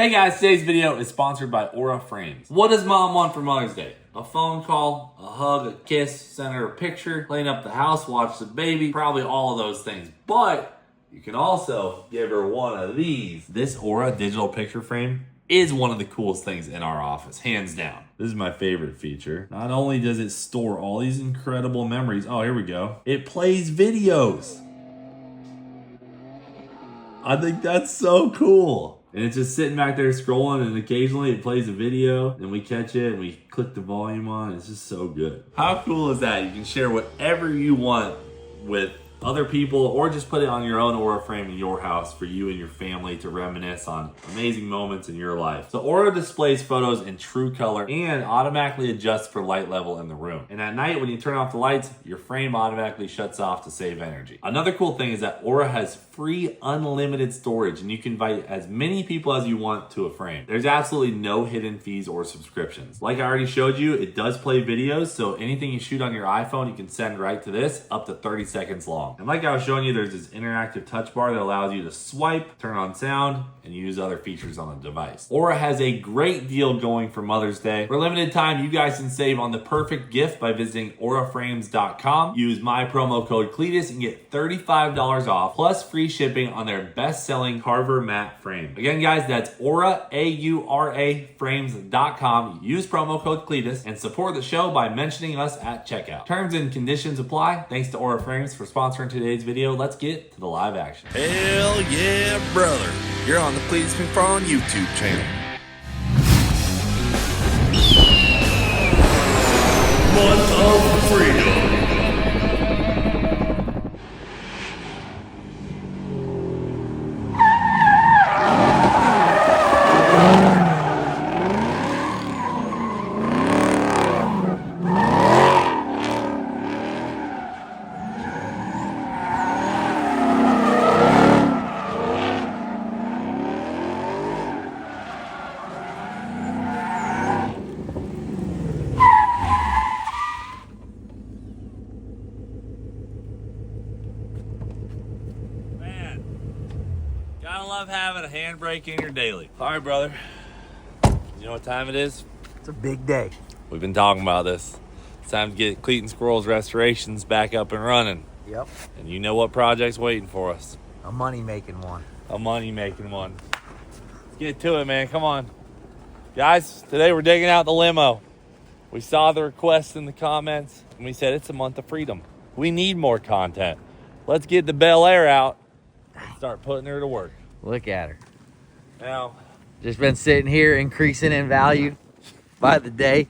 Hey guys, today's video is sponsored by Aura Frames. What does mom want for Mother's Day? A phone call, a hug, a kiss, send her a picture, clean up the house, watch the baby, probably all of those things. But you can also give her one of these. This Aura digital picture frame is one of the coolest things in our office, hands down. This is my favorite feature. Not only does it store all these incredible memories, oh, here we go. It plays videos. I think that's so cool. And it's just sitting back there scrolling, and occasionally it plays a video and we catch it and we click the volume on. It's just so good. How cool is that? You can share whatever you want with other people or just put it on your own Aura frame in your house for you and your family to reminisce on amazing moments in your life. So Aura displays photos in true color and automatically adjusts for light level in the room. And at night when you turn off the lights, your frame automatically shuts off to save energy. Another cool thing is that Aura has free unlimited storage and you can invite as many people as you want to a frame. There's absolutely no hidden fees or subscriptions. Like I already showed you, it does play videos, so anything you shoot on your iPhone, you can send right to this, up to 30 seconds long. And like I was showing you, there's this interactive touch bar that allows you to swipe, turn on sound, and use other features on the device. Aura has a great deal going for Mother's Day. For a limited time, you guys can save on the perfect gift by visiting auraframes.com. Use my promo code Cleetus and get $35 off, plus free shipping on their best-selling Carver matte frame. Again, guys, that's Aura, A-U-R-A, frames.com. Use promo code Cleetus and support the show by mentioning us at checkout. Terms and conditions apply. Thanks to Aura Frames for sponsoring today's video. Let's get to the live action. Hell yeah, brother. You're on the Cleetus McFarland YouTube channel. Month of Freedom. Gotta love having a handbrake in your daily. All right, brother. You know what time it is? It's a big day. We've been talking about this. It's time to get Cleetus and Squirrel's restorations back up and running. Yep. And you know what project's waiting for us. A money-making one. A money-making one. Let's get to it, man. Come on. Guys, today we're digging out the limo. We saw the request in the comments, and we said it's a month of freedom. We need more content. Let's get the Bel Air out and start putting her to work. Look at her. Now, Just been sitting here increasing in value by the day.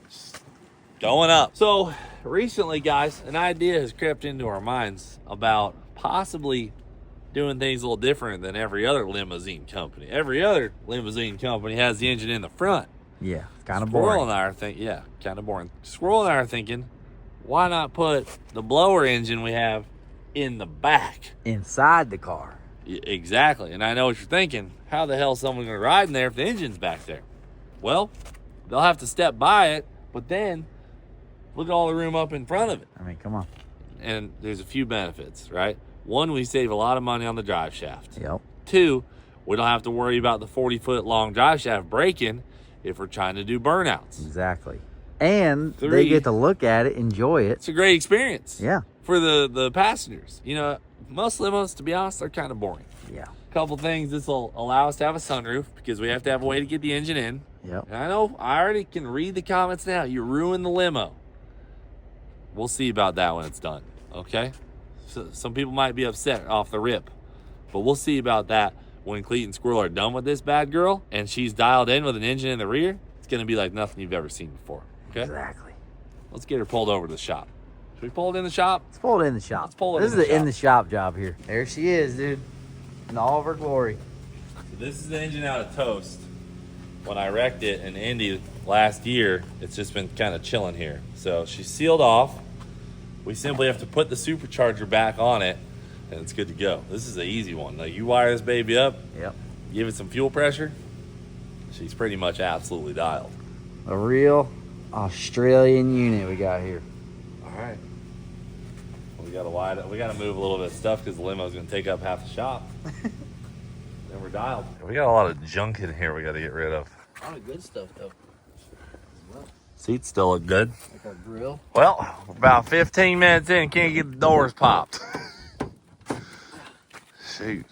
going up. So recently, guys, an idea has crept into our minds about possibly doing things a little different than every other limousine company. Every other limousine company has the engine in the front. Yeah, it's kind of Squirrel boring. and I are thinking, yeah, kind of boring. Squirrel and I are thinking, why not put the blower engine we have in the back? Inside the car. Exactly. And I know what you're thinking. How the hell is someone going to ride in there if the engine's back there? Well, they'll have to step by it, but then look at all the room up in front of it. I mean, come on. And there's a few benefits, right? One, we save a lot of money on the drive shaft. Yep. Two, we don't have to worry about the 40-foot long drive shaft breaking if we're trying to do burnouts. Exactly. And Three. they get to look at it, enjoy it. It's a great experience. Yeah. For the passengers. You know, most limos, to be honest, they're kind of boring. Yeah. Couple things. This will allow us to have a sunroof because we have to have a way to get the engine in. Yep. And I know I already can read the comments now. You ruined the limo. We'll see about that when it's done. Okay? So some people might be upset off the rip, but we'll see about that when Cleetus and Squirrel are done with this bad girl and she's dialed in with an engine in the rear. It's going to be like nothing you've ever seen before. Okay? Exactly. Let's get her pulled over to the shop. Should we pull it in the shop? Let's pull it in the shop. Let's pull it this in is the the shop. in the shop job here. There she is, dude. In all of her glory. So this is the engine out of toast. When I wrecked it in Indy last year, it's just been kind of chilling here. So she's sealed off. We simply have to put the supercharger back on it, and it's good to go. This is an easy one. Now you wire this baby up, Yep. give it some fuel pressure, she's pretty much absolutely dialed. A real Australian unit we got here. All right. We gotta move a little bit of stuff because the limo's gonna take up half the shop. Then we're dialed. We got a lot of junk in here we got to get rid of. A lot of good stuff though. Seats still look good. Like our grill. Well, about 15 minutes in, can't get the doors popped. Shoot.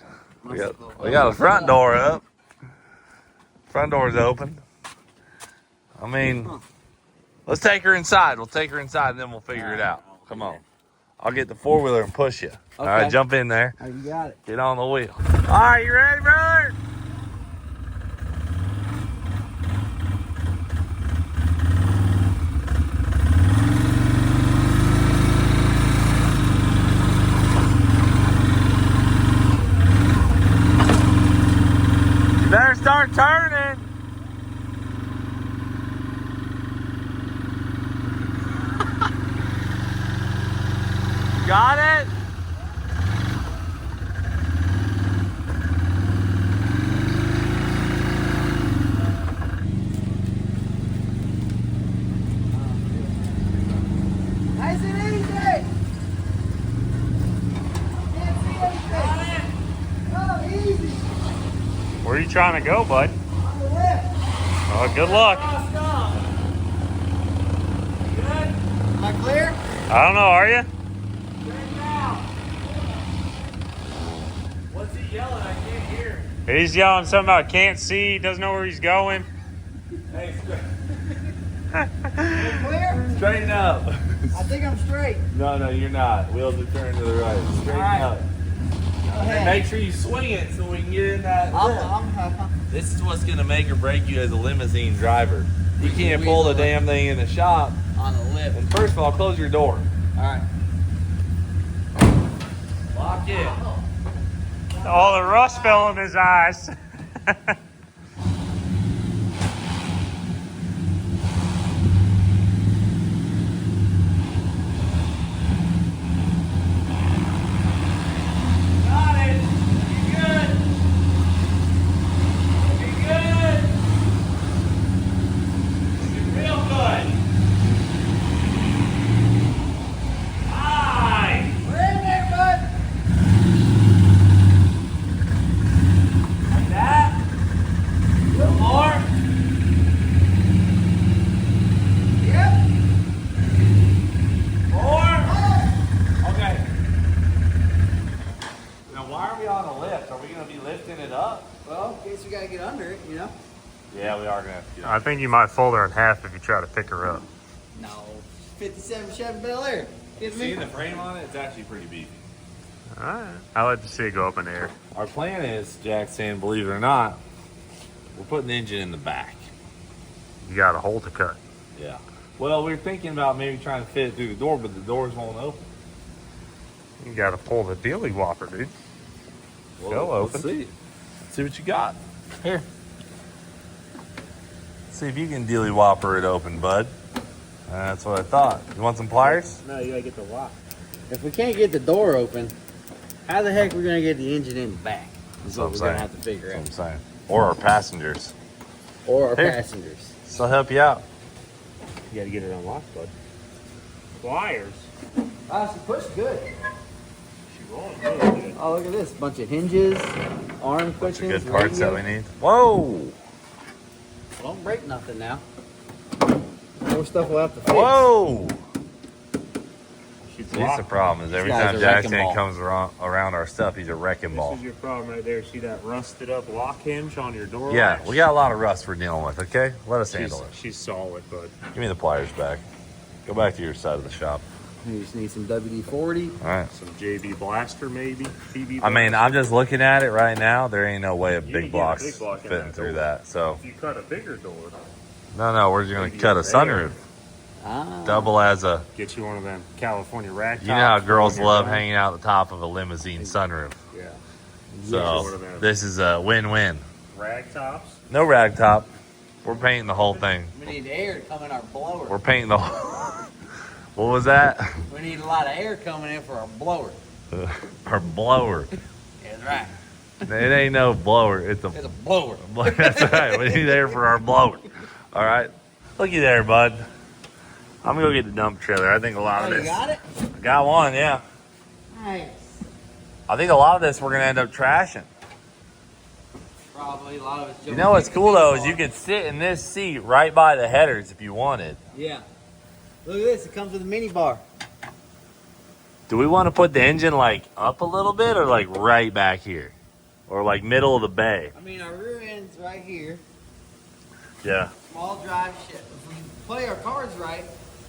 We got the front door up. Front door's open. I mean, let's take her inside. We'll take her inside and then we'll figure it out. Come on. I'll get the four-wheeler and push you. Okay. All right, jump in there. Oh, you got it. Get on the wheel. All right, you ready, brother? You better start turning. Got it? Nice and easy. Can't see anything. Oh, easy. Where are you trying to go, bud? On the left. Oh, good luck. Am I clear? I don't know, are you? What's he yelling? I can't hear. He's yelling something about can't see, doesn't know where he's going. Hey, Clear? straighten up. I think I'm straight. No, you're not. Wheels are turning to the right. Straighten right. up. Go And ahead. make sure you swing it so we can get in that lip. This is what's gonna make or break you as a limousine driver. You can't pull the damn thing in the shop. On the lip. And first of all, close your door. All right. Lock it. All the rust fell in his eyes. Got it. Be good. Be good. Be real good. Aye. We're in there, bud. Like that. A little more. Yep. More. Okay. Now, why are we on a lift? Are we going to be lifting it up? Well, in case we gotta get under it, you know? Yeah, we are going to have to get I think you might fold her in half if you try to pick her up. No. 57 Chevy Bel Air. Kidding me? Seeing the frame on it, it's actually pretty beefy. All right. I like to see it go up in the air. Our plan is, Jack's saying, believe it or not, we're putting the engine in the back. You got a hole to cut. Yeah. Well, we were thinking about maybe trying to fit it through the door, but the doors won't open. You got to pull the dealy whopper, dude. They'll open. Let's see. Let's see what you got. Here. See if you can dealy whopper it open, bud. That's what I thought. You want some pliers? No, you got to get the lock. If we can't get the door open, how the heck are we gonna get the engine in the back? That's what we're gonna have to figure That's out. what I'm saying. Or our passengers. Or our Here. passengers. So I'll help you out. You got to get it unlocked, bud. Pliers. Oh, she pushed good. She rolling really good. Oh, look at this. Bunch of hinges, arm Bunch of cushions, good parts that we radio. need. Whoa! Don't break nothing now. More stuff we'll have to fix. Whoa! She's See, the locked. problem is every This guy's time a wrecking Jackson ball. comes around our stuff, he's a wrecking ball. This is your problem right there. See that rusted up lock hinge on your door Yeah, latch? we got a lot of rust we're dealing with, okay? Let us She's, handle it. she's solid, bud. Give me the pliers back. Go back to your side of the shop. You just need some WD-40. All right. Some JB Blaster, maybe. PB I mean, Blaster. I'm just looking at it right now. There ain't no way of You big can get a blocks big block in fitting that through door. that. So, If you cut a bigger door, no, we're just going to Maybe cut a there. sunroof. Ah. Double as a, get you one of them California rag you know how tops girls on your love back. hanging out the top of a limousine sunroof. Yeah. So, One of them. this is a win-win. Rag tops. No rag top. We're painting the whole thing. We need air to come in our blower. We're painting the whole... What was that? We need a lot of air coming in for our blower. Our blower. That's right. It ain't no blower. It's It's a blower. That's right. We need air for our blower. All right. Looky there, bud. I'm gonna go get the dump trailer. I think a lot Oh, of you this. got it? I got one, yeah. Nice. I think a lot of this we're gonna end up trashing. probably. A lot of it's You know what's cool though is you could sit in this seat right by the headers if you wanted. Yeah. Look at this. It comes with a mini bar. Do we want to put the engine like up a little bit or like right back here? Or like middle of the bay? I mean, our rear end's right here. Yeah. Small drive shaft. If we play our cards right,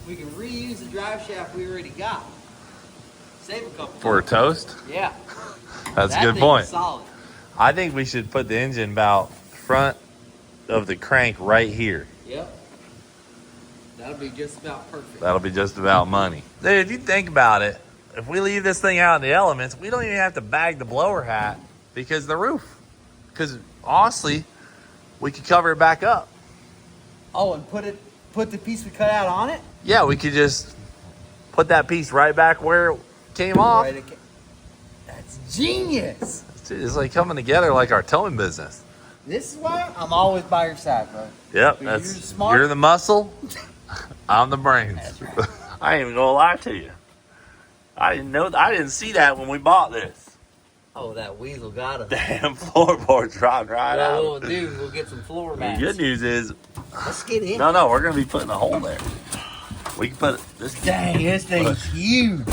we can reuse the drive shaft we already got. Save a couple. For a toast? Yeah. That's a That good thing point. is solid. I think we should put the engine about front of the crank right here. Yep. That'll be just about perfect. That'll be just about money. Dude, if you think about it, if we leave this thing out in the elements, we don't even have to bag the blower hat because the roof. Because honestly, we could cover it back up. Oh, and put the piece we cut out on it? Yeah, we could just put that piece right back where it came off. Right, that's genius. It's like coming together like our towing business. This is why I'm always by your side, bro. Yep, You're smart. You're the muscle, I'm the brains. That's right. I ain't even gonna lie to you. I didn't see that when we bought this. Oh, that weasel got us. Damn floorboard dropped right What out. we'll do, we'll get some floor The mats. good news is, Let's get in. no, we're gonna be putting a hole there. We can put this. Dang, this thing's huge.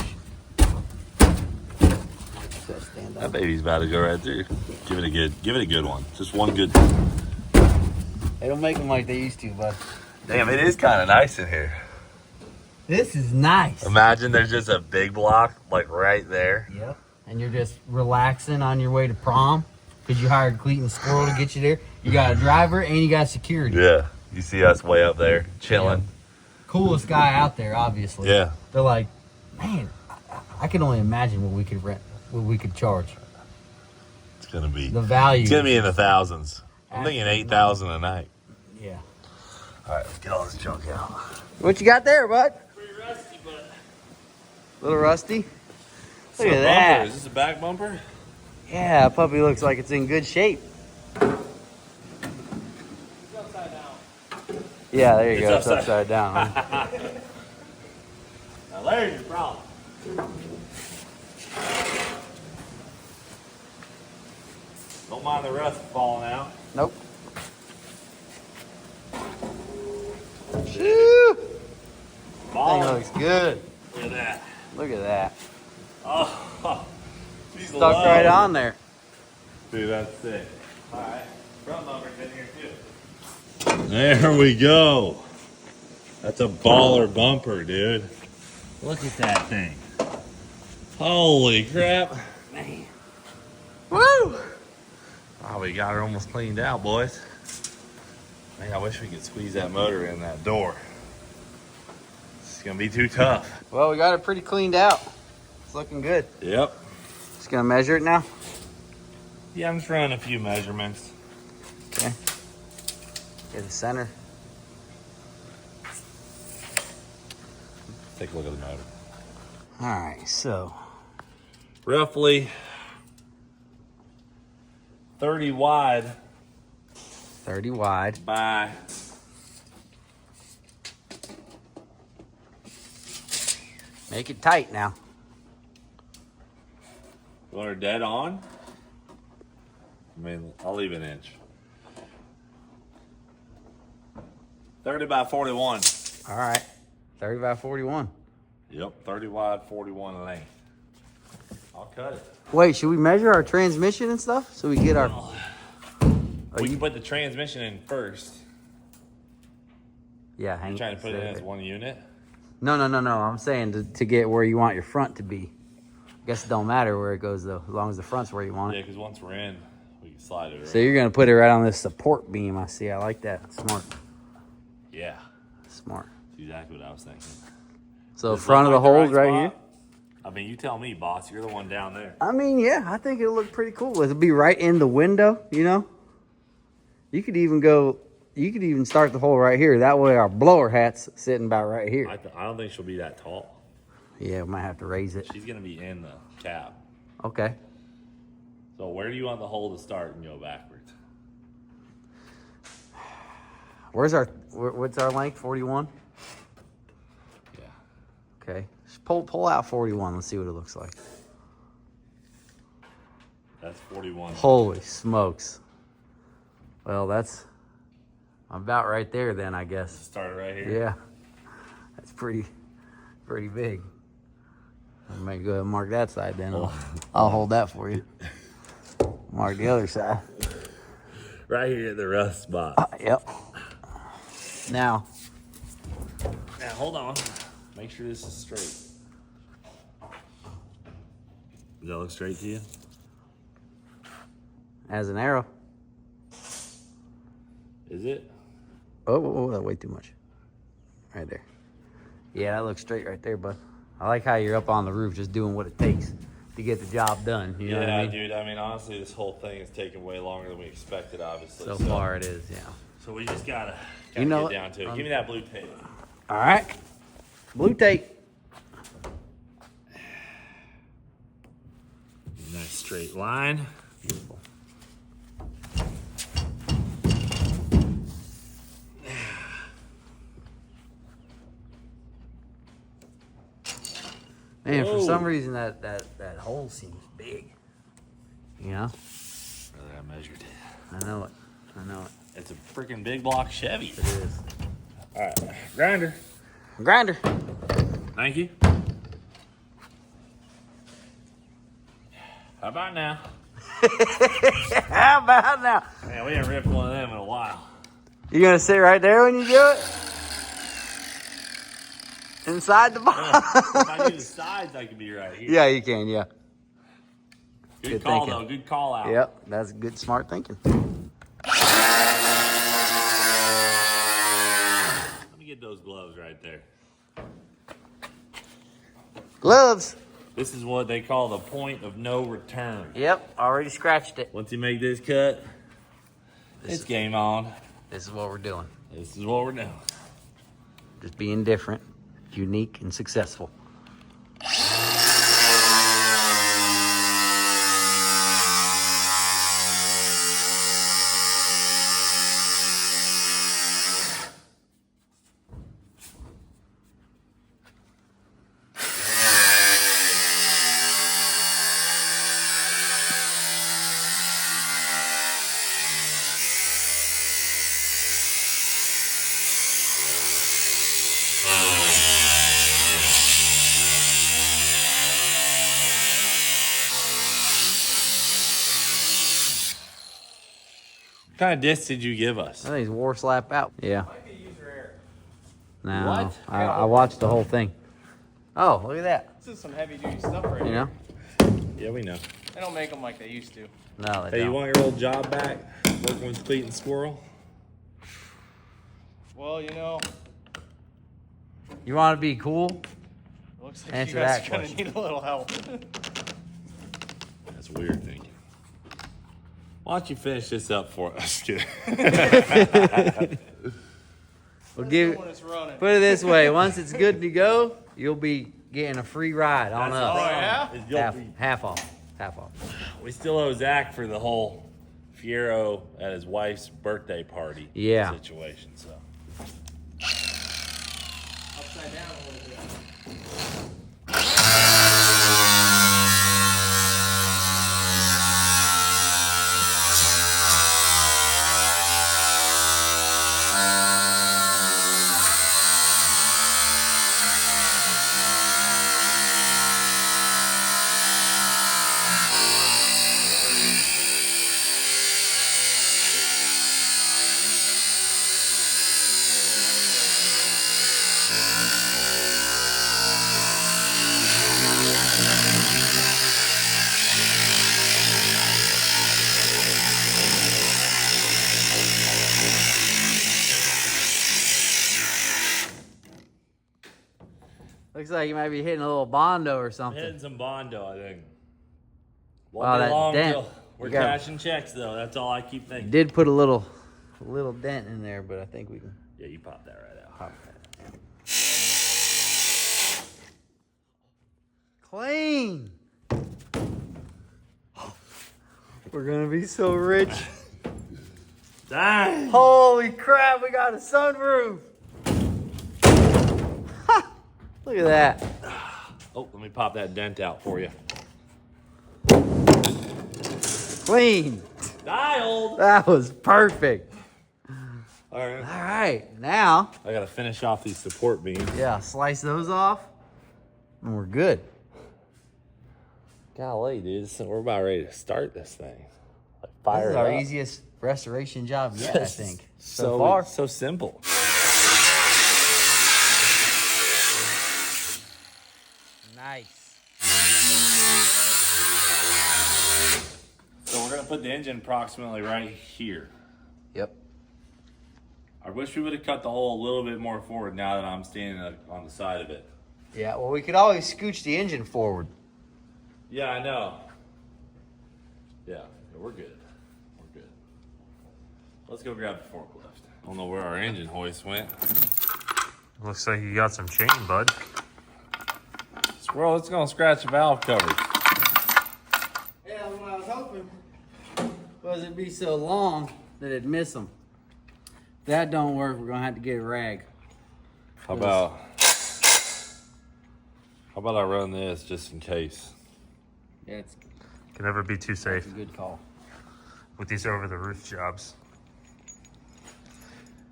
That baby's about to go right through. Give it a good one. Just one good. They don't make them like they used to, bud. Damn, it is kind of nice in here. This is nice. Imagine there's just a big block like right there. Yep. And you're just relaxing on your way to prom because you hired Cleetus and Squirrel to get you there. You got a driver and you got security. Yeah, you see us way up there chilling. Yeah. Coolest guy out there, obviously. Yeah. They're like, man, I can only imagine what we could rent, what we could charge. It's gonna be The value. It's gonna be in the thousands. I'm thinking 8,000 a night. Yeah. All right, let's get all this junk out. What you got there, bud? Pretty rusty, but. A little rusty. Look at that. Is this a back bumper? Yeah, that puppy looks like it's in good shape. It's upside down. Yeah, there you It's go. It's upside- upside down. Huh? Now there's your problem. Don't mind the rust falling out. Nope. Shoo! Thing Ball. looks good. Look at that. Look at that. Oh, she's Stuck low. right on there. Dude, that's sick. All right, front bumper's in here too. There we go. That's a baller bumper, dude. Look at that thing. Holy crap. Man. Woo! Oh, we got her almost cleaned out, boys. Man, I wish we could squeeze that motor in that door. It's gonna be too tough. Well, we got it pretty cleaned out. It's looking good. Yep. Just gonna measure it now. Yeah, I'm just running a few measurements. Okay. Get the center. Take a look at the motor. All right, so Roughly 30 wide 30 wide. by Make it tight now. You want her dead on? I mean, I'll leave an inch. 30 by 41. All right. 30 by 41. Yep, 30 wide, 41 length. I'll cut it. Wait, should we measure our transmission and stuff so we get our? We can put the transmission in first. Yeah, hang. You're trying to put it in as one unit? No. I'm saying to get where you want your front to be. I guess it don't matter where it goes though, as long as the front's where you want Yeah, it. because once we're in, we can slide it around. So you're gonna put it right on this support beam. I see. I like that. Smart. Yeah, Smart. that's exactly what I was thinking. So Does it front of look the like holes right spot? here. I mean, you tell me, boss. You're the one down there. I mean, yeah, I think it'll look pretty cool. It'll be right in the window, you know? You could even start the hole right here. That way our blower hat's sitting about right here. I don't think she'll be that tall. Yeah, we might have to raise it. She's going to be in the cab. Okay. So where do you want the hole to start and go backwards? What's our length? 41? Yeah. Okay. Just pull out 41. Let's see what it looks like. That's 41. Holy smokes. Well, I'm about right there then, I guess. Start it right here. Yeah. That's pretty big. I might go ahead and mark that side then. I'll hold that for you. Mark the other side. Right here at the rough spot. Yep. Now, hold on. Make sure this is straight. Does that look straight to you? as an arrow. Is it? Oh, that way too much. Right there. Yeah, that looks straight right there, bud. I like how you're up on the roof just doing what it takes to get the job done. You know what I mean? Dude. I mean, honestly, this whole thing is taking way longer than we expected, obviously. So far it is, yeah. So we just gotta You know get down to it. Give me that blue tape. All right. Blue tape. Nice straight line. Beautiful. Man, for some reason that hole seems big. You know? Brother, I measured it. I know it. It's a freaking big block Chevy. It is. All right, grinder. Grinder. Thank you. How about now? How about now? Man, we haven't ripped one of them in a while. You gonna sit right there when you do it? Inside the box. If I do the sides, I could be right here. Yeah, you can. Yeah. Good call, thinking. though. Good call out. Yep, that's good, smart thinking. Let me get those gloves right there. Gloves. This is what they call the point of no return. Yep, already scratched it. Once you make this cut, it's game on. This is what we're doing. This is what we're doing. Just being different, unique, and successful. What kind of disc did you give us? I think it's war slap out. Yeah. No, What? I watched the whole thing. Oh, look at that. This is some heavy duty stuff right You here. know? Yeah, we know. They don't make them like they used to. No, they Hey, you don't. want your old job back? Working with Cleetus and Squirrel? Well, you know, You want to be cool? it looks like Answer you guys that are gonna question. need a little help. That's weird thinking. Why don't you finish this up for us, kid? We'll give. When it's running. Put it this way: once it's good to go, you'll be getting a free ride on Oh us. yeah. Half off. Half off. We still owe Zach for the whole Fiero at his wife's birthday party Yeah. situation. So Upside down a little bit. Looks like you might be hitting a little bondo or I'm something. hitting some Bondo, I think. Wow, Won't be that long dent. till we're You got- cashing checks, though. That's all I keep thinking. Did put a little dent in there, but I think we can Yeah, you pop that right out. pop that. Clean. We're gonna be so rich. Dang! Holy crap, we got a sunroof. Ha! Look at that. Oh, let me pop that dent out for you. Clean. Dialed. That was perfect. All right. All right, now, I gotta finish off these support beams. yeah, slice those off, and we're good. Golly, dude, we're about ready to start this thing. Like This fire is it our up. easiest restoration job yet, I think. So far. so simple. Nice. So we're gonna put the engine approximately right here. Yep. I wish we would have cut the hole a little bit more forward now that I'm standing on the side of it. Yeah, well, we could always scooch the engine forward. Yeah, I know. Yeah, we're good. We're good. Let's go grab the forklift. I don't know where our engine hoist went. Looks like you got some chain, bud. Squirrel, it's gonna scratch the valve cover. Yeah, what I was hoping was it'd be so long that it'd miss them. If that don't work, we're gonna have to get a rag. How about I run this just in case? Yeah, it's Can never be too safe a good call. with these over-the-roof jobs.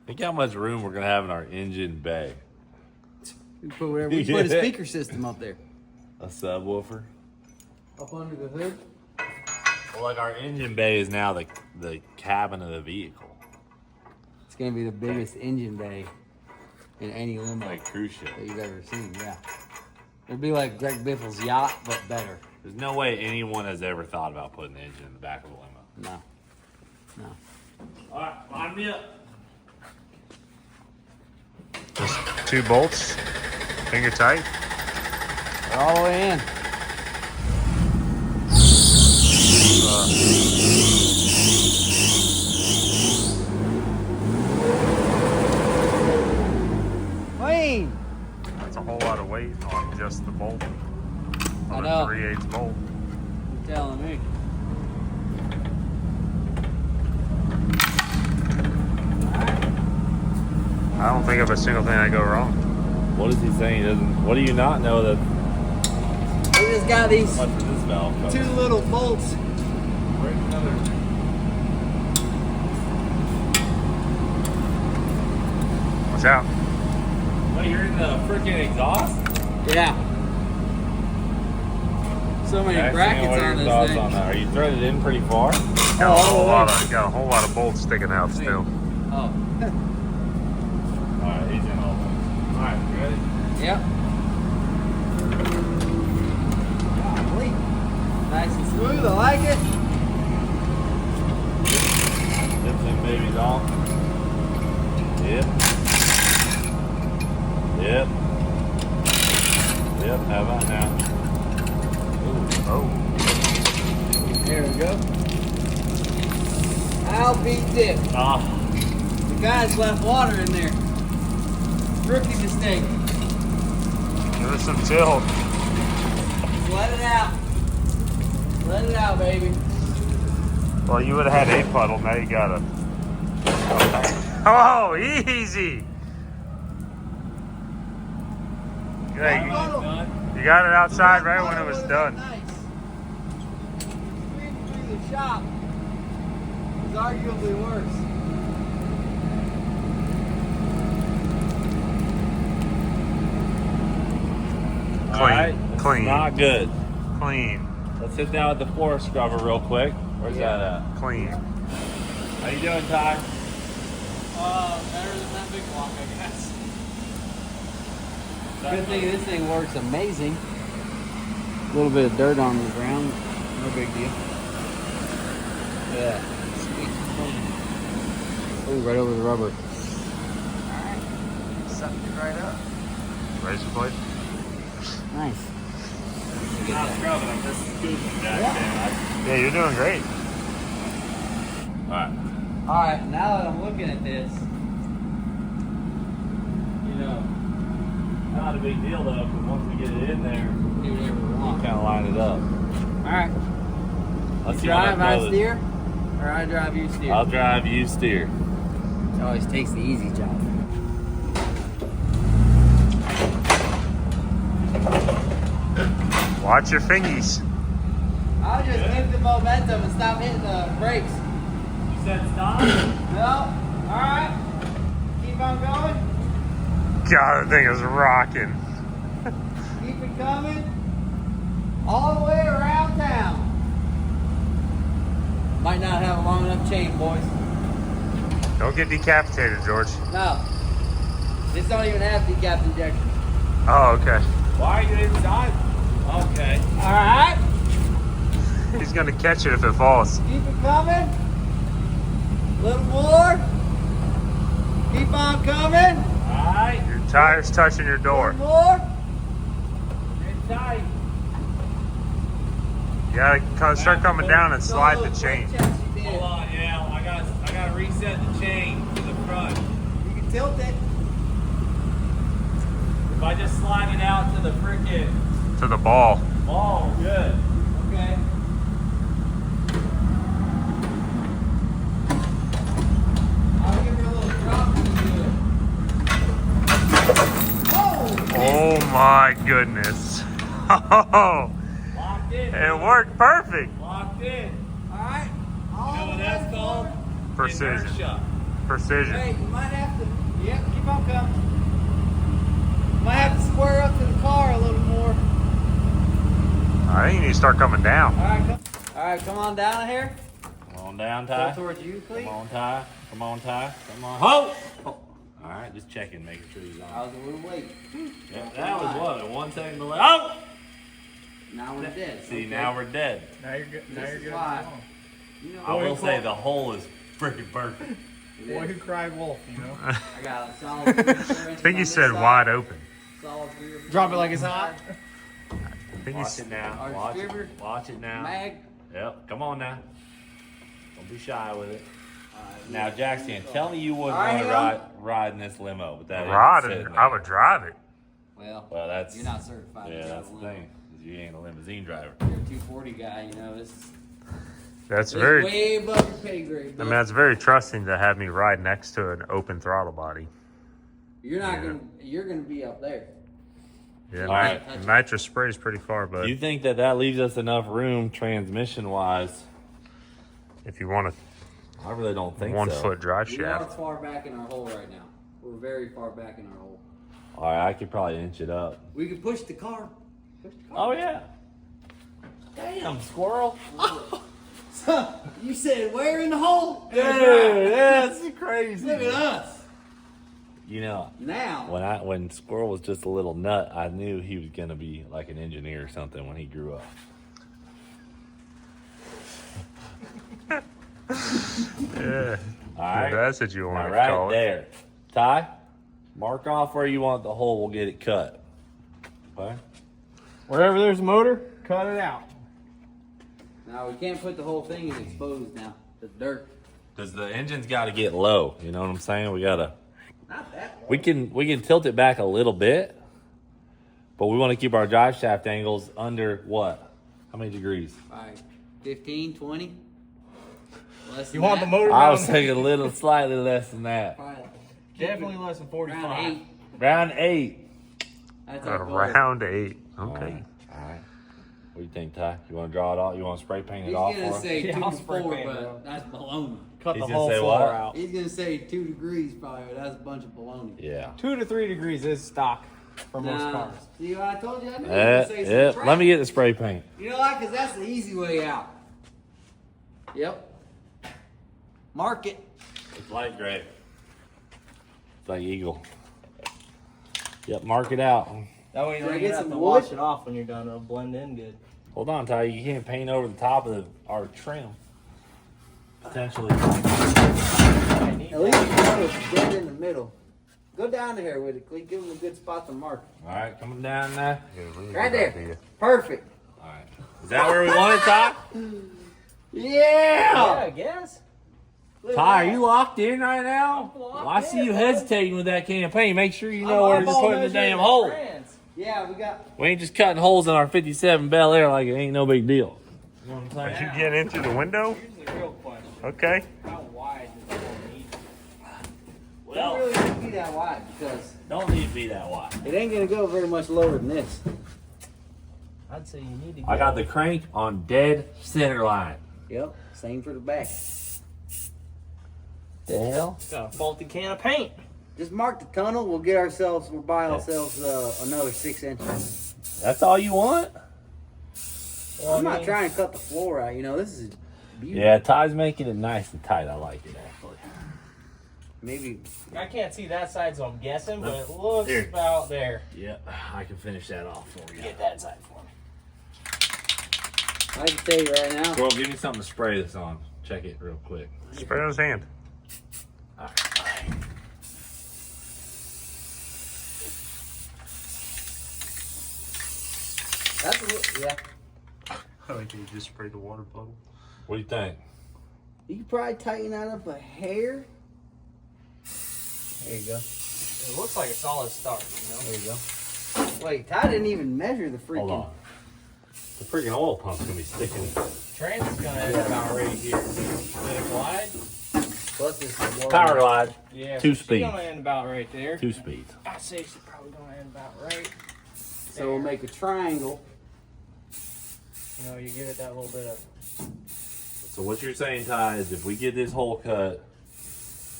Think how much room we're gonna have in our engine bay. We put whatever. We put a speaker system up there. A subwoofer. Up under the hood. Well, like our engine bay is now the cabin of the vehicle, It's gonna be the biggest engine bay in any limo like cruise ship. that you've ever seen. Yeah, it'd be like Greg Biffle's yacht, but better. There's no way anyone has ever thought about putting an engine in the back of a limo. No. All right, line me up. Just 2 bolts, finger tight. They're all the way in. Clean. That's a whole lot of weight on just the bolt. I On know. a 3/8 bolt. You're telling me. I don't think of a single thing that go wrong. What is he saying? He doesn't. What do you not know that? We just got these Much for this valve cover. 2 little bolts. Break another. Watch out. Wait, you're in the freaking exhaust? Yeah. So many Jackson, brackets what are on your this thoughts thing. on that? Are you threaded in pretty far? Got a whole lot of bolts sticking out still. Oh. All right, he's in all. All right, you ready? Yep. Golly. Nice and smooth. I like it. Dip them babies off. Yep. Yep. Yep. How about now? Ooh. Oh, There we go. I'll be dipped. Ah. The guys left water in there. Rookie mistake. give us some tilt. Just let it out. Let it out, baby. Well, you would have had 8 puddle. Now you got a. Oh, easy. Yeah, you got it outside right when it was done. Nice. Screaming through the shop is arguably worse. All right. Clean. Not good. Clean. Let's hit down with the floor scrubber real quick. Where's that at? Clean. How you doing, Ty? Better than that big block, I guess. Good thing this thing works amazing. A little bit of dirt on the ground, no big deal. Yeah. Sweet. Oh, right over the rubber. Alright. Sucked it right up. Razor blade. Nice. Not scrubbing, I'm just scooping back there. Yeah, you're doing great. All right. Alright, now that I'm looking at this, you know, Not a big deal though, because once we get it in there, do whatever we we want. kind of line it up. Alright. Let's You see how drive, that I goes. steer, or I drive, you steer. I'll drive, you steer. It always takes the easy job. Watch your fingies. I'll just keep the momentum and stop hitting the brakes. You said stop? No. Alright. Keep on going. God, that thing is rocking. Keep it coming. All the way around town. Might not have a long enough chain, boys. Don't get decapitated, George. No. This don't even have decap injection. Oh, okay. Why are you inside? Okay. Alright. He's gonna catch it if it falls. Keep it coming. A little more. Keep on coming. Alright. Your tire's touching your A door. little more. Get tight. You gotta start coming down and slide the chain. Hold on, yeah. I gotta reset the chain to the front. You can tilt it. If I just slide it out to the frickin' To the ball. ball, good. Okay. I'll give her a little drop when you do it. Oh my goodness. Oh, Locked in. it worked perfect. Locked in. Alright. You know what that's called? Precision. Inertia. Precision. Hey, you might have to. Yep, keep on coming. Might have to square up to the car a little more. I think you need to start coming down. Alright, come on down here. Come on down, Go Ty. towards you, please. Come on, Ty. Come on, Ty. Come on. Ho! Oh. Alright, just checking, making sure he's I on. was a little late. Yeah, that was what? A 1 second delay. Oh! Now we're dead. See, okay? now we're dead. Now you're good. Now This you're is good. why. You know, I will say the hole is freaking perfect. Boy who cried wolf, you know. I got a solid 3 inches I think you on said this wide side, open. Solid 3 or 4 Drop it like on it's this hot. side. I think you Watch s- it now. Our Watch distributor, it. Watch it now. Mag. Yep. Come on now. Don't be shy with it. Alright, Now, Jackson, tell me you wouldn't Alright, want to ride in this limo, but that ain't Riding. sitting I there. would drive it. Well, Well, that's you're not certified. yeah, to that's the drive a limo. thing. Is you ain't a limousine driver. You're a 240 guy, you know. This is That's it's very. way above your pay grade. I But mean, that's very trusting to have me ride next to an open throttle body. you're not yeah. gonna. You're gonna be up there. Yeah, All right. nitrous spray is pretty far, but Do you think that leaves us enough room transmission-wise? if you want I really don't a think 1 so. foot drive We are shaft, far back in our hole right now. We're very far back in our hole. All right, I could probably inch it up. We could push the car. Push the car. Oh yeah. Damn, squirrel. You said where in the hole? Dude, that's crazy. Look at us. You know, Now. when Squirrel was just a little nut, I knew he was gonna be like an engineer or something when he grew up. yeah, All right, that's what you now want to right call it. there, Ty. Mark off where you want the hole. We'll get it cut. Okay. Wherever there's a motor, cut it out. Now we can't put the whole thing in exposed now. The dirt. Because the engine's got to get low. You know what I'm saying? We gotta. Not that low. We can tilt it back a little bit, but we want to keep our drive shaft angles under what? How many degrees? Like 15, 20. Less You than want the that? motor I down? was thinking a little, slightly less than that. Probably like Definitely less than 45. around 8. Round 8. That's our goal. Around 8. Okay. All right. What do you think, Ty? You want to draw it off? You want to spray paint it He's off gonna for us? say Yeah, 2 I'll to spray 4, paint it but up. that's baloney. Cut He's the gonna whole say floor what? out. He's gonna say 2 degrees probably, but that's a bunch of baloney. Yeah. 2 to 3 degrees is stock for most Nah, cars. see what I told you? I knew you were gonna say some Yep. crap. Let me get the spray paint. You know why? Because that's the easy way out. Yep. Mark it. It's light gray. It's like eagle. Yep, mark it out. That way you Can I don't get even have some to wood? wash it off when you're done. It'll blend in good. Hold on, Ty. You can't paint over the top of our trim. Potentially. At least you know it's dead in the middle. Go down here with it, Clee. Give him a good spot to mark. All right, coming down there. Right there. Perfect. All right. Is that where we want it, Ty? Yeah. I guess. Look at Ty, are that. you locked in right now? I'm locked Well, I see in, you bud. hesitating with that campaign. Make sure you know where to just put in the damn hole. Yeah, we got. We ain't just cutting holes in our 57 Bel Air like it ain't no big deal. You know what I'm Did saying? you get into the window? Here's the real question. Okay. How wide does the hole need? Don't Well, really need to be that wide because don't need to be that wide. it ain't gonna go very much lower than this. I I'd say you need to. I got the crank on dead center line. Yep, same for the back. The hell? Got a faulty can of paint. Just mark the tunnel. We'll buy ourselves another 6 inches. That's all you want? Well, I'm not trying to cut the floor out. You know, this is beautiful. Yeah, Ty's making it nice and tight. I like it actually. Maybe. I can't see that side, so I'm guessing, but it looks Here. about there. Yep, I can finish that off for you. Get that side for me. I can tell you right now. Squirrel, give me something to spray this on. Check it real quick. Spray on his hand. All right. Yeah. I think he just sprayed the water bottle. What do you think? You could probably tighten that up a hair. There you go. It looks like a solid start, you know? There you go. Wait, Ty didn't even measure the freaking. Hold on. The freaking oil pump's gonna be sticking. Trans is gonna end about right here. With a glide? Plus this is Power glide. Yeah. Two She's speeds. gonna end about right there. 2 speeds. I'd say she's probably gonna end about right. So we'll make a triangle. You know, you give it that little bit of. So what you're saying, Ty, is if we get this hole cut,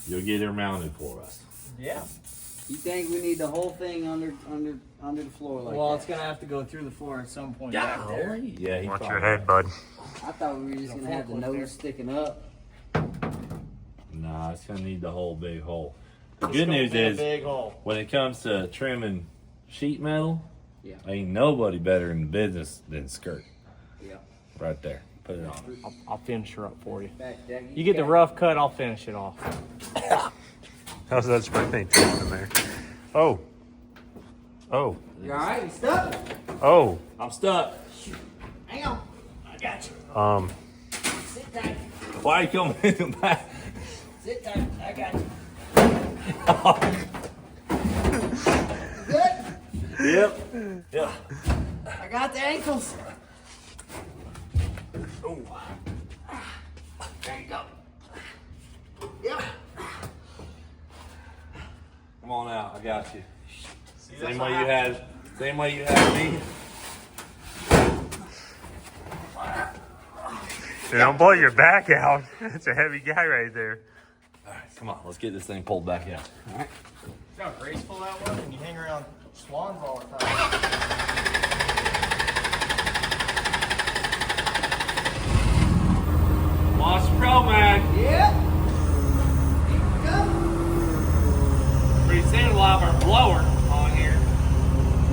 you'll get her mounted for us. Yeah. You think we need the whole thing under the floor like Well, that? it's gonna have to go through the floor at some point back there. Yeah, he Watch probably- your head, bud. I thought we were just gonna have the nose sticking up. Nah, it's gonna need the whole big hole. The It's good gonna news be a is, big hole. when it comes to trimming sheet metal, Yeah. ain't nobody better in the business than Skirt. Yeah. Right there. Put it on. I'll finish her up for you. Back, Jack, You get the rough cut, I'll finish it off. How's that spray paint taste in there? Oh. Oh. You all right? You stuck? Oh. I'm stuck. Hang on. I got you. Sit tight. Why are you coming in the back? Sit tight. I got you. Good? Yep. Yep. I got the ankles. Ooh. There you go. Yep. Come on out. I got you. Same way you had me. Dude, don't blow your back out. That's a heavy guy right there. All right, come on. Let's get this thing pulled back out. All right. See how graceful that was? And you hang around swans all the time. Lost Pro Mag. Yep. Go. Pretty soon we'll have our blower on here.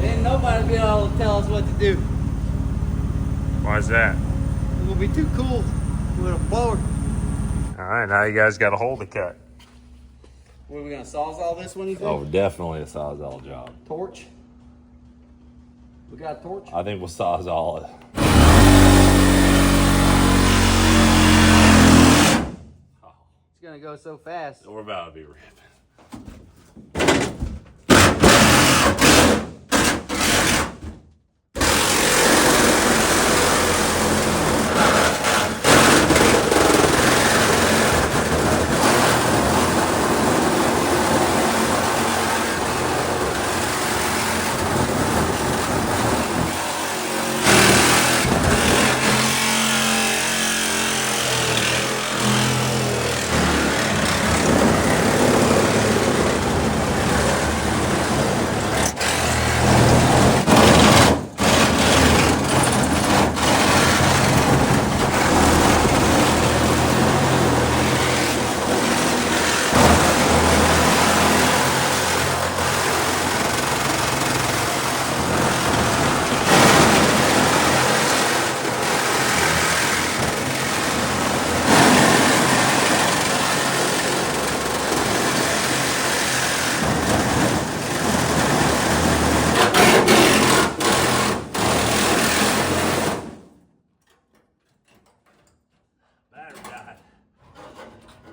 Then nobody be able to tell us what to do. Why is that? It will be too cool with a blower. All right, now you guys got a hole to cut. What, are we gonna sawzall this one, you think? Oh, definitely a Sawzall job. Torch? We got a torch? I think we'll Sawzall it. It's gonna go so fast. We're about to be ripping.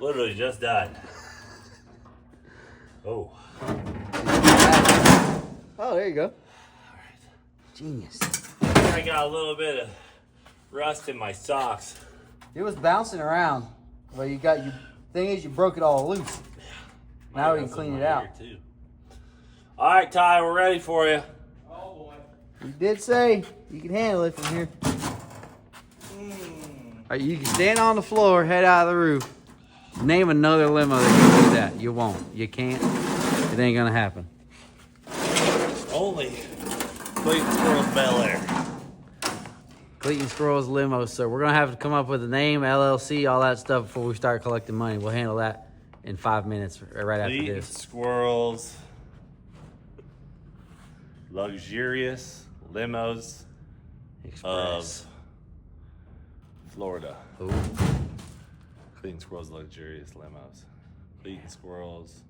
Literally just died. Oh. Oh, there you go. Genius. I got a little bit of rust in my socks. It was bouncing around. Well, thing is, you broke it all loose. Now we can clean it out. All right, Ty, we're ready for you. Oh boy. You did say you can handle it from here. You can stand on the floor, head out of the roof. Name another limo that can do that. You won't. You can't. It ain't gonna happen. Only Cleetus Squirrel's Bel Air. Cleetus Squirrel's limo, sir. We're gonna have to come up with a name, LLC, all that stuff before we start collecting money. We'll handle that in 5 minutes, right after Cleetus this. Squirrel's luxurious limos Express. of Florida. Ooh. Cleetus Squirrel's luxurious limos. Cleetus Squirrel's.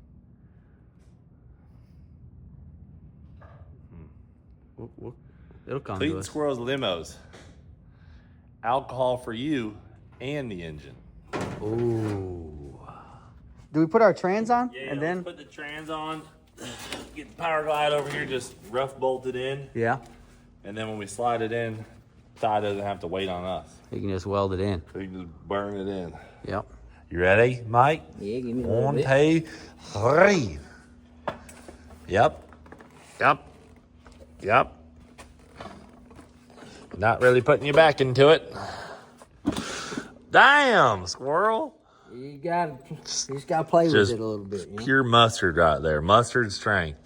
It'll come to Cleetus us. Squirrel's limos. Alcohol for you and the engine. Ooh. Do we put our trans on? Yeah, and then put the trans on. Get the power glide over here, just rough bolted in. Yeah. And then when we slide it in, Ty doesn't have to wait on us. You can just weld it in. We can just burn it in. Yep. You ready, Mike? Yeah, give me a 1, 2, 3. Yep. Not really putting you back into it. Damn, squirrel. You just gotta play with Just it a little bit. You know? pure mustard right there. Mustard strength.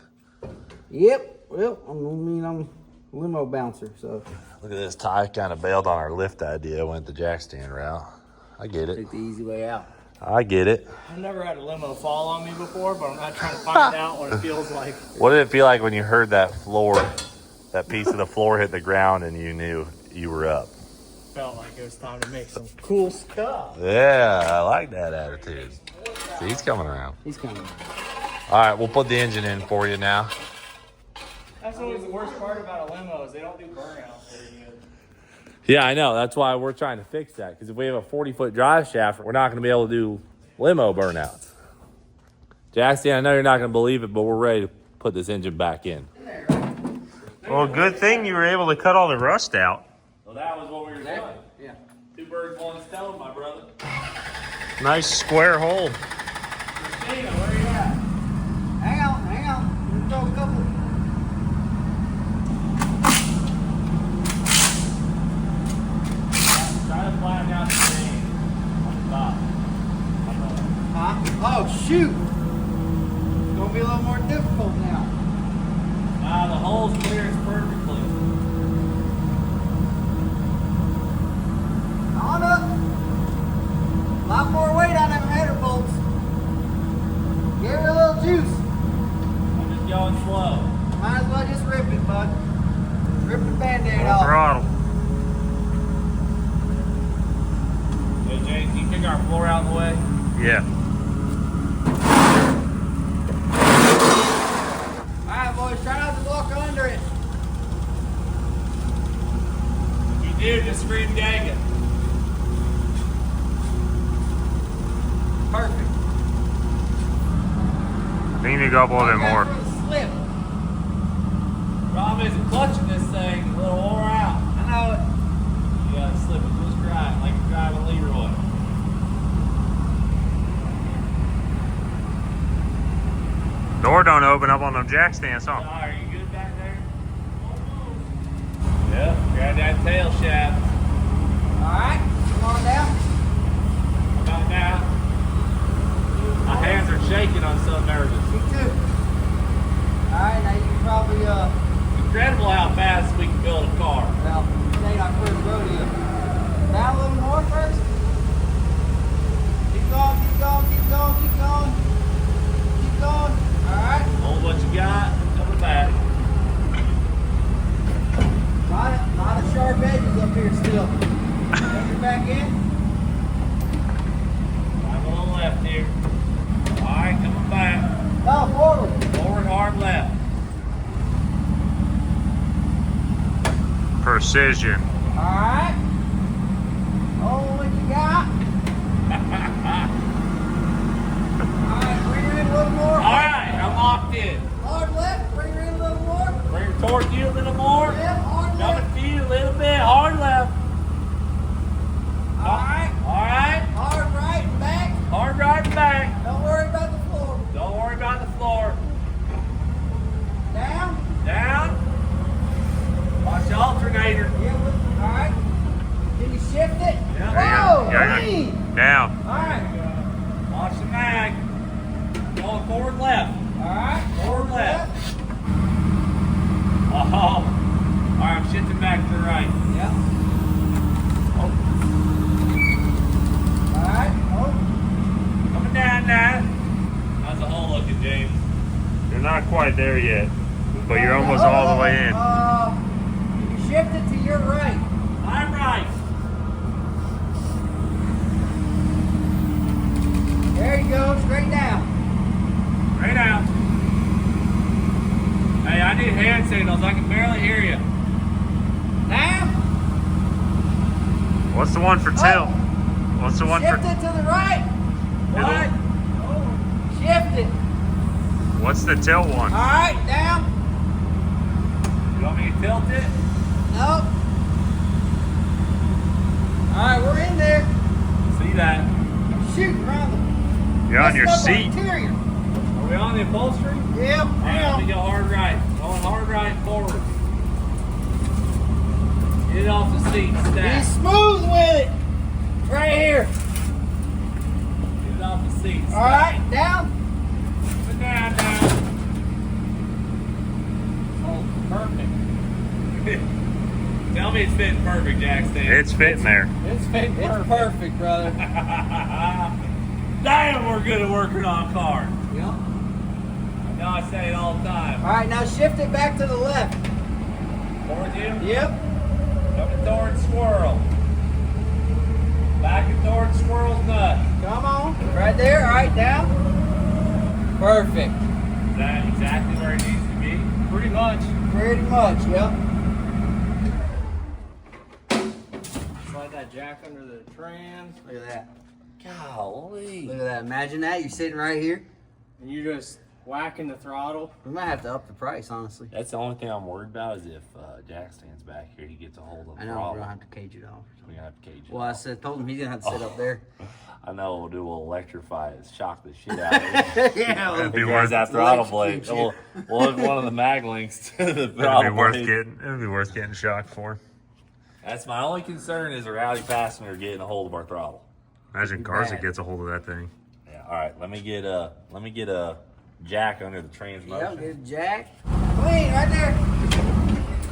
Yep. Well, I'm a limo bouncer, so Look at this. Ty kind of bailed on our lift idea, went the jack stand route. I get it. take the easy way out. I get it. I've never had a limo fall on me before, but I'm not trying to find out what it feels like. What did it feel like when you heard that piece of the floor hit the ground and you knew you were up? Felt like it was time to make some cool stuff. Yeah, I like that attitude. See, he's coming around. He's coming. All right, we'll put the engine in for you now. That's always the worst part about a limo is they don't do burnouts very good. Yeah, I know. That's why we're trying to fix that. Because if we have a 40-foot drive shaft, we're not going to be able to do limo burnouts. Jackson, I know you're not going to believe it, but we're ready to put this engine back in. Well, good thing you were able to cut all the rust out. Well, that was what we were doing. Yeah. 2 birds, 1 stone, my brother. Nice square hole. Christina, where are you at? Hang on. We'll throw a couple. Try to flatten out the thing on the top. Oh shoot! It's gonna be a little more difficult now. The hole's clear perfectly. On up. A lot more weight on them header bolts. Give it a little juice. I'm just going slow. Might as well just rip it, bud. Rip the band-aid Full off. throttle. Hey, Jay, can you kick our floor out of the way? Yeah. Alright, boys, try not to walk under it. If you do, just scream dang it. Perfect. You need to go up a little bit more. Slip. Problem is, clutching this thing a little wore out. I know it. You gotta slip it just right, like you're driving Leroy. Door don't open up on them jack stands, huh? Are you good back there? Yep, grab that tail shaft. Alright, come on down. About now. My hands are shaking, I'm so nervous. Me too. Alright, now you can probably, Incredible how fast we can build a car. well, this ain't our first rodeo. Down a little more first. Keep going, keep going, keep going, keep going. Keep going. Alright. Hold what you got, coming back. Lot of sharp edges up here still. Take it back in. I'm a little left here. Alright, coming back. No, forward. Forward, hard left. Precision. Alright. Hold what you got. Alright, bring her in a little more. Alright, I'm locked in. Hard left, bring her in a little more. Bring her towards you a little more. Yep, hard left. Coming to you a little bit. Hard left. Alright. Alright. Hard right and back. Hard right and back. Don't worry about the floor. Don't worry about the floor. Down. Down. not quite there yet, but you're almost all the way in. You shift it to your right. I'm right. There you go, straight down. Right out. Hey, I need hand signals. I can barely hear you. Now, What's the one for tilt? What's the one shift for? it to the right. What? Shift it. What's the tilt one? All right, down. You want me to tilt it? Nope. All right, we're in there. See that? Shoot around the. You're on your messing up seat. Interior. Are we on the upholstery? Yep. Let me go hard right. Going hard right forward. Get it off the seat. Be Stack. smooth with it. Right here. Get it off the seat. All right, down. Put down. Oh, perfect. Tell me it's fitting perfect, Jack Stan. It's fitting there. It's perfect, brother. Damn, we're good at working on cars. Yep. I know I say it all the time. All right, now shift it back to the left. Towards you? Yep. Coming towards Squirrel. Backing towards Squirrel's nut. Come on. Right there. All right, down. Perfect. Is that exactly where it needs to be? Pretty much. Pretty much, yep. Slide that jack under the trans, Look at that. Golly. Look at that. Imagine that. You're sitting right here. and you're just whacking the throttle. We might have to up the price, honestly. That's the only thing I'm worried about is if Jack stands back here, he gets a hold of the I know throttle. we're gonna have to cage it off. We're gonna have to cage it. Well, I told him he's gonna have to sit up there. I know we'll do. We'll electrify it, shock the shit out of it. Yeah. It'd be Because worth that throttle blade. electrocute We'll hook one of the mag links to the It'd throttle be worth blade. getting shocked for. That's my only concern is a rowdy passenger getting a hold of our throttle. Imagine Garza gets a hold of that thing. Yeah. All right. Let me get a jack under the Yep, transmission. good jack. Clean, right there.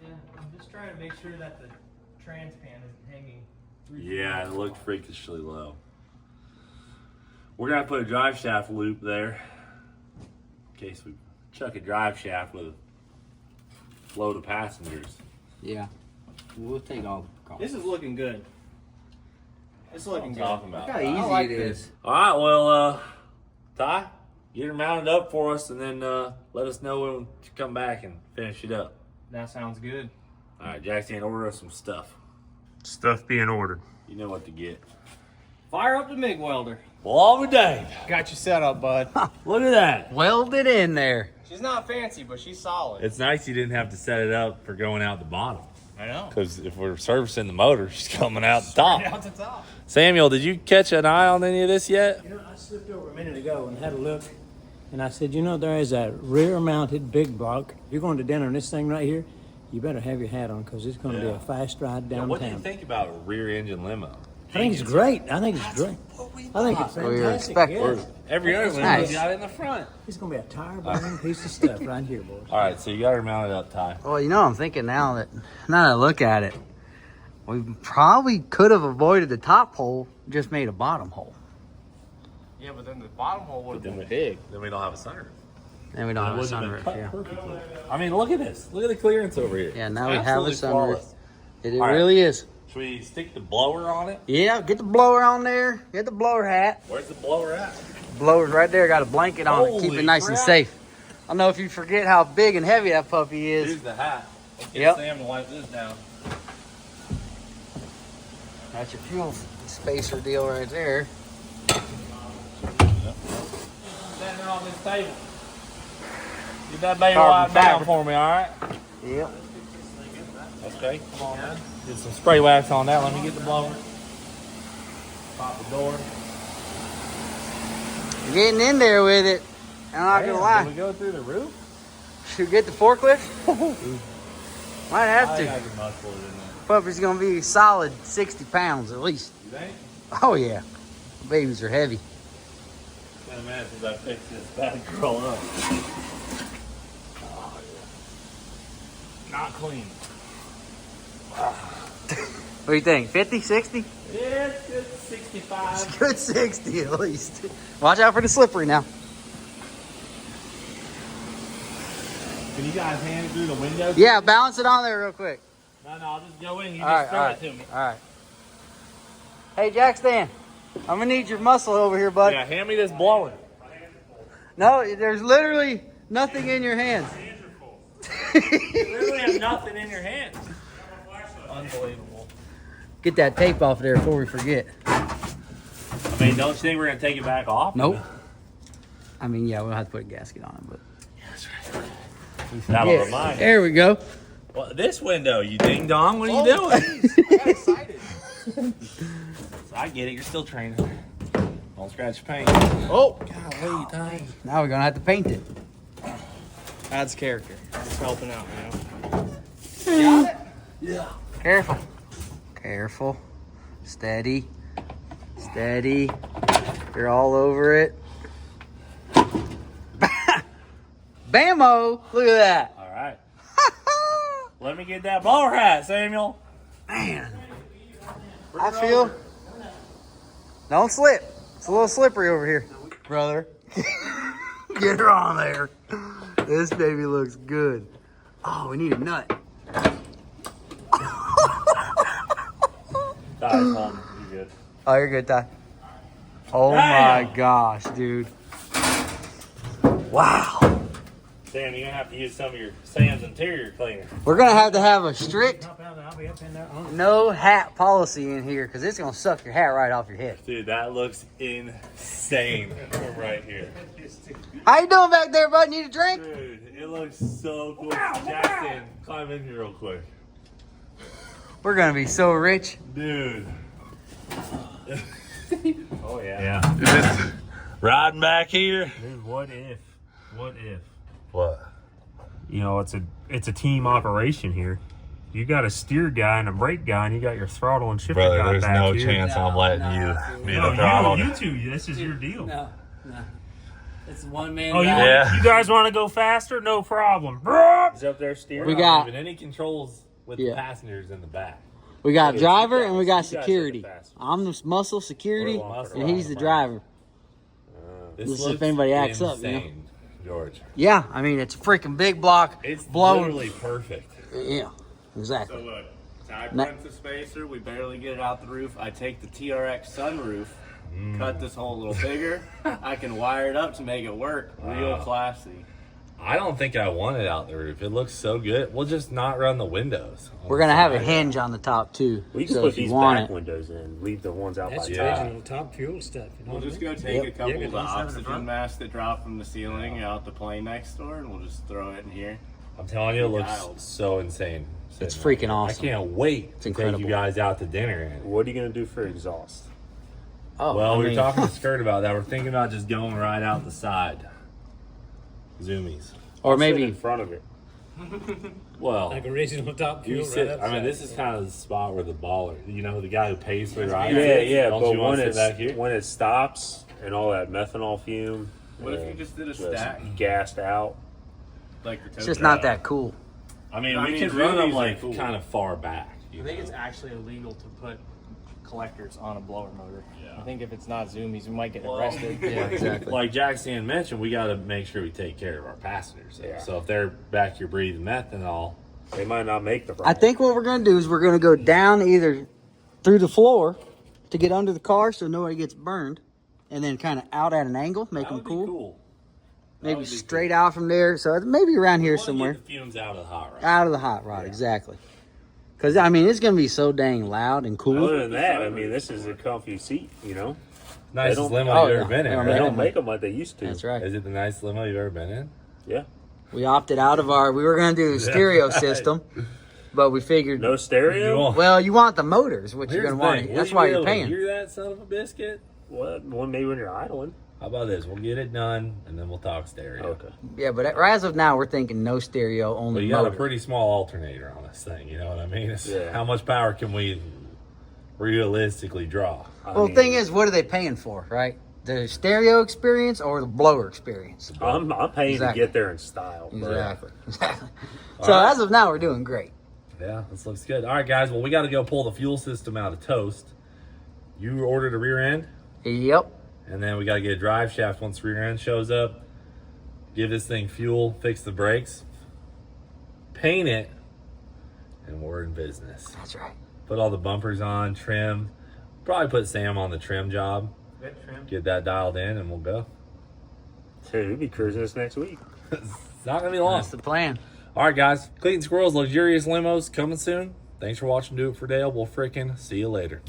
Yeah, I'm just trying to make sure that the trans pan isn't hanging. Yeah, it looked freakishly low. We're gonna put a drive shaft loop there in case we chuck a drive shaft with a load of passengers. Yeah. We'll take all the This is looking good. It's looking good. Talking about. Look how easy I like it this. is. All right, well, Ty, get her mounted up for us, and then let us know when to come back and finish it up. That sounds good. All right, Jackson, order us some stuff. Stuff being ordered. You know what to get. Fire up the MIG welder. Well, all day. Got you set up, bud. Look at that. Welded in there. She's not fancy, but she's solid. It's nice you didn't have to set it up for going out the bottom. I know. Because if we're servicing the motor, she's coming out the top. Right out the top. Samuel, did you catch an eye on any of this yet? You know, I slipped over a minute ago and had a look, and I said, you know, there is a rear-mounted big block. If you're going to dinner on this thing right here, you better have your hat on because it's going to be Yeah. a fast ride downtown. What do you think about a rear engine limo? I think it's great. I think it's great. I think it's We were fantastic. expecting. Yeah. Every other limo's Nice. got it in the front. It's going to be a tire-burning piece of stuff right here, boys. All right, so you got her mounted up, Ty. Well, you know, I'm thinking now that I look at it, we probably could have avoided the top hole, just made a bottom hole. Yeah, but then the bottom hole would have Then been we- big. Then we don't have a sunroof. And we don't have a Wouldn't have sunroof. been Yeah. cut perfectly. I mean, look at this. Look at the clearance over here. Yeah, now we have a Absolutely sunroof. flawless. It All right. really is. Should we stick the blower on it? Yeah, get the blower on there. Get the blower hat. Where's the blower at? Blower's right there. Got a blanket on it. Keep Holy it nice and crap. safe. I don't know if you forget how big and heavy that puppy is. Here's the hat. Let's get Yep. Sam to wipe this down. That's your fuel spacer deal right there. Setting her on this table. Get that baby Carbon wiped down fiber. for me, all right? Yep. Okay, come on now. Get some spray wax on that. Let me get the blower. Pop the door. You're getting in there with it. I'm not gonna Damn, lie. Did we go through the roof? Should we get the forklift? Might have I to. can muscle it in there. Puppy's gonna be a solid 60 pounds at least. You think? Oh yeah. Babies are heavy. It's been a minute since I fixed this bad girl up. Oh, yeah. Not clean. But do you think? 50, 60? Yeah, it's good 65. It's good 60 at least. Watch out for the slippery now. Can you guys hand it through the window? Yeah, balance it on there real quick. No, I'll just go in. You All just right, throw it to me. All right. Hey, Jack Stan, I'm going to need your muscle over here, bud. Yeah, hand me this blower. No, there's literally nothing in your hands. You literally have nothing in your hands. Unbelievable. Get that tape off there before we forget. I mean, don't you think we're going to take it back off? Nope. I mean, yeah, we'll have to put a gasket on it, but. That'll Yeah, remind me. there we go. Well, this window, you ding dong. What are you doing? I got excited. I get it. You're still training. Don't scratch your paint. Oh, Golly, dang. Now we're going to have to paint it. adds character. It's helping out, Got it? Yeah. Careful. Careful. Steady. Steady. You're all over it. Bammo! Look at that. All right. Let me get that blower hat, Samuel. Man. I feel. Don't slip. It's a little slippery over here, brother. Get her on there. This baby looks good. Oh, we need a nut. Ty's home. You're good. Oh, you're good, Ty. Oh Damn. my gosh, dude. Wow. Sam, you're going to have to use some of your Sam's interior cleaner. We're going to have a strict I'll be up in there. no hat policy in here because it's going to suck your hat right off your head. Dude, that looks insane from right here. How you doing back there, bud? Need a drink? Dude, it looks so cool. Jackson, climb in here real quick. We're going to be so rich. Dude. Oh, Yeah. Riding back here. Dude, what if? What if? What? You know, it's a team operation here. You got a steer guy and a brake guy, and you got your throttle and shifter Brother, guy there's back no here. chance I'm letting you be the No, throttle. you two, this is your deal. No. It's one man. Oh, Yeah. you guys want to go faster? No problem. He's up there steering. We got- Even any controls with Yeah. the passengers in the back. We got Yeah, driver you guys- and we got you guys are the security. fastest. I'm the muscle security, We're along for and the he's the ride. driver. This Let's see if looks anybody acts up, you know? insane, George. Yeah, I mean it's a freaking big block. It's blowing. literally perfect. Yeah, exactly. So look, Ty Na- runs the spacer. We barely get it out the roof. I take the TRX sunroof, cut this hole a little bigger. I can wire it up to make it work. Real classy. I don't think I want it out the roof. It looks so good. We'll just not run the windows. We're gonna have a hinge on the top too. We can so put if you these want back it, windows in, leave the ones out That's by Yeah. original top fuel stuff. You know We'll what I just mean? go take a Yep. couple Yeah, of the get those out in the oxygen front. masks that drop from the ceiling out the plane next door, and we'll just throw it in here. I'm telling you, it looks Wild. so insane. It's sitting right freaking here. awesome. I can't wait to incredible. take you guys out to dinner. In. What are you going to do for exhaust? oh, Well, I we were mean, talking to Skirt about that. We're thinking about just going right out the side. Zoomies. or Sit maybe in front of it. Well, Like original top fuel. you sit. right I mean, outside. this is kind of the spot where the baller, you know, the guy who pays for the ride. Yeah, sits. yeah, Don't but you want to sit back here? when it stops and all that methanol fume, What if you just did a stack gassed out? like the it's just not that cool. I mean, I we mean, can run them Zoomies are like cool. kind of far back. you I think know? it's actually illegal to put collectors on a blower motor. I think if it's not zoomies, we might get arrested. Yeah, exactly. Like Jackson mentioned, we got to make sure we take care of our passengers. Yeah. So if they're back here breathing methanol, They might not make the I think what we're gonna do is we're gonna go down either through the floor to get under the car so nobody gets burned, and then kind of out at an angle, make that them would cool. be cool. Maybe would be straight out from there. So maybe around here We wanna somewhere. Get the fumes out of the hot rod. Out of the hot rod, exactly. Because, I mean, it's going to be so dang loud and cool. Other than that, I mean, this is a comfy seat, you know? Nicest don't- limo Oh, you've yeah. ever been in, Yeah, right? They man. don't make them like they used to. That's right. Is it the nicest limo you've ever been in? Yeah. We opted out of we were going to do the stereo system, but we figured, No stereo? well, you want the motors, which you're Here's going the to want. thing. That's Will why you be you're able to paying. Hear that son of a biscuit? What? Well, maybe when you're idling. How about this? We'll get it done, and then we'll talk stereo. Okay. Yeah, but as of now, we're thinking no stereo, But only you got a motor. pretty small alternator on this thing, you know what I mean? It's, Yeah. How much power can we realistically draw? Well, the thing is, what are they paying for, right? The stereo experience or the blower experience? I'm paying Exactly. to get there in style. bro. Exactly. So as of now, we're doing great. Yeah, this looks good. All right, guys. Well, we got to go pull the fuel system out of toast. You ordered a rear end, Yep. and then we got to get a drive shaft once the rear end shows up. Give this thing fuel, fix the brakes, paint it, and we're in business. That's right. Put all the bumpers on, trim. Probably put Sam on the trim job. Get that dialed in, and we'll go. Dude, we'll be cruising this next week. It's not going to be long. That's the plan. All right, guys. Cleetus and Squirrel's luxurious limos coming soon. Thanks for watching Do It for Dale. We'll frickin' see you later.